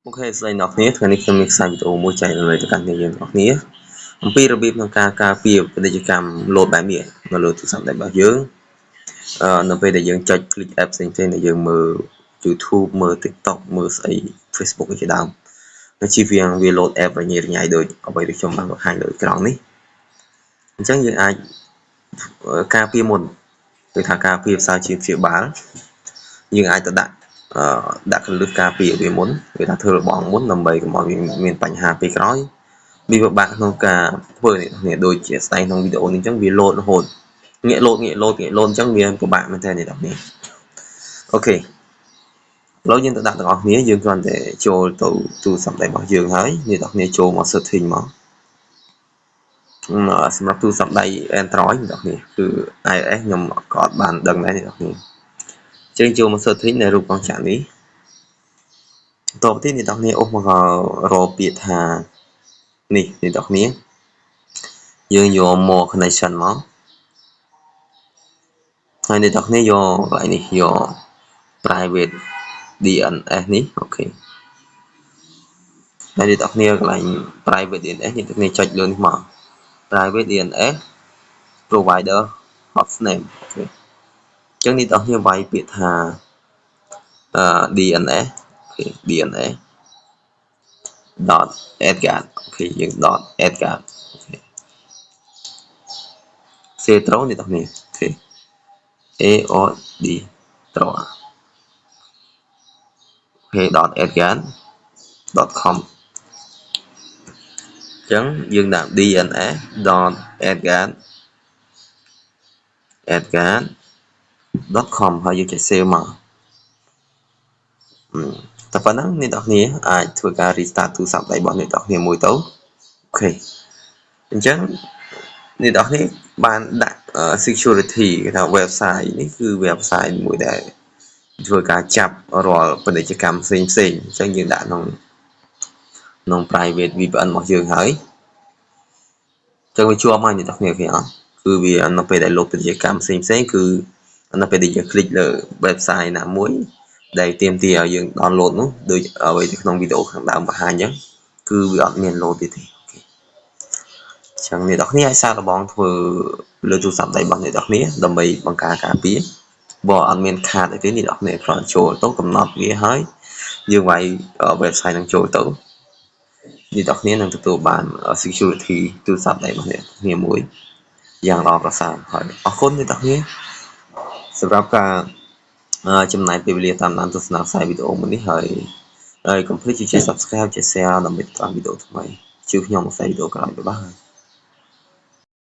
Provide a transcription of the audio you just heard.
Ok, slide nọcនេះថ្ងៃនេះខ្ញុំមានខ្សែវីដេអូមួយចែករំលែកទៅកាន់អ្នកយើងទាំងអស់គ្នាអំពីរបៀបក្នុងការការពារពាណិជ្ជកម្មលោតបែបនេះនៅលើទូរស័ព្ទរបស់យើងនៅពេលដែលយើងចុច click app ផ្សេងៗដែលយើងមើល YouTube មើល TikTok មើលស្អី Facebook ជាដើមនៅជិះវាលោត app រញ៉េរញ៉ៃដូចអ្វីដែលខ្ញុំបានបង្ហាញលើអេក្រង់នេះអញ្ចឹងយើងអាចការពារមុនគឺថាការពារផ្សាយជាព្យាបាលយើងអាចទៅដាក់កន្លឹះការពារវាមុនគឺថាធ្វើរបងមុនដើម្បីកុំឲ្យមានបញ្ហាពេលក្រោយវាពិបាកក្នុងការធ្វើនេះដូចជាស្ដែងក្នុងវីដេអូនេះអញ្ចឹងវាលោតរហូតងាកលោតអញ្ចឹងវាពិបាកមែនតើអ្នកនរគ្នាអូខេឥឡូវយើងទៅដាក់ទាំងអស់គ្នាយើងគ្រាន់តែចូលទៅទូរស័ព្ទដៃរបស់យើងហើយអ្នកនរគ្នាចូលមក setting មកសម្រាប់ទូរស័ព្ទដៃ Android អ្នកនរគ្នាគឺ iOS ខ្ញុំក៏អត់បានដឹងដែរអ្នកនរគ្នាចេញចូលមក setting នៅរូបកងចក្រនេះតទៅទៀតអ្នកនរគ្នាអូសមករកពាក្យថានេះអ្នកនរគ្នាយើងយក more connection មកហើយអ្នកនរគ្នាយកកន្លែងនេះយក private DNS នេះអូខេហើយអ្នកនរគ្នាកន្លែង private DNS អ្នកនរគ្នាចុចលើនេះមក private DNS provider hostname អូខេអញ្ចឹងអ្នកនរគ្នាវាយពាក្យថា DNS អូខេ DNS .edgard អូខេយើង .edgard អូខេសេត្រូវអ្នកនរគ្នាអូខេ AOD ត្រូវអូខេ .edgard.com អញ្ចឹងយើងដាក់ DNS.edgard.com ហើយយើងចុច save មកតែប៉ុណ្ណឹងអ្នកនរគ្នាអាចធ្វើការ restart ទូរស័ព្ទដៃរបស់អ្នកនរគ្នាមួយទៅអូខេអញ្ចឹងអ្នកនរគ្នាបានដាក់ security គេថា website នេះគឺ website មួយដែលធ្វើការចាប់រាល់ពាណិជ្ជកម្មផ្សេងអញ្ចឹងយើងដាក់ក្នុង private VPN របស់យើងហើយអញ្ចឹងវាជាប់ហើយអ្នកនរគ្នាឃើញអត់គឺវានៅពេលដែលលោកពាណិជ្ជកម្មផ្សេងគឺនៅពេលដែលយើង click លើ website ណាមួយដែលទាមទារឲ្យយើង download នោះដូចអ្វីក្នុងវីដេអូខាងដើមបង្ហាញអញ្ចឹងគឺវាអត់មាន load ទេអូខេអញ្ចឹងអ្នកនរគ្នាអាចសាកល្បងធ្វើលើទូរស័ព្ទដៃរបស់អ្នកនរគ្នាដើម្បីបង្ការការពារបើអត់មានខាតអីទេអ្នកនរគ្នាគ្រាន់ចូលទៅកំណត់វាហើយយើងវាយ website នឹងចូលទៅអ្នកនរគ្នានឹងទទួលបាន security ទូរស័ព្ទដៃរបស់អ្នកគ្នាមួយយ៉ាងល្អប្រសើរហើយអរគុណអ្នកនរគ្នាសម្រាប់ការចំណាយពេលវេលាតាមដានទស្សនាខ្សែវីដេអូមួយនេះហើយកុំភ្លេចជួយ subscribe ជួយ share ដើម្បីតាមវីដេអូថ្មីជួបខ្ញុំក្នុងខ្សែវីដេអូក្រោយបាយ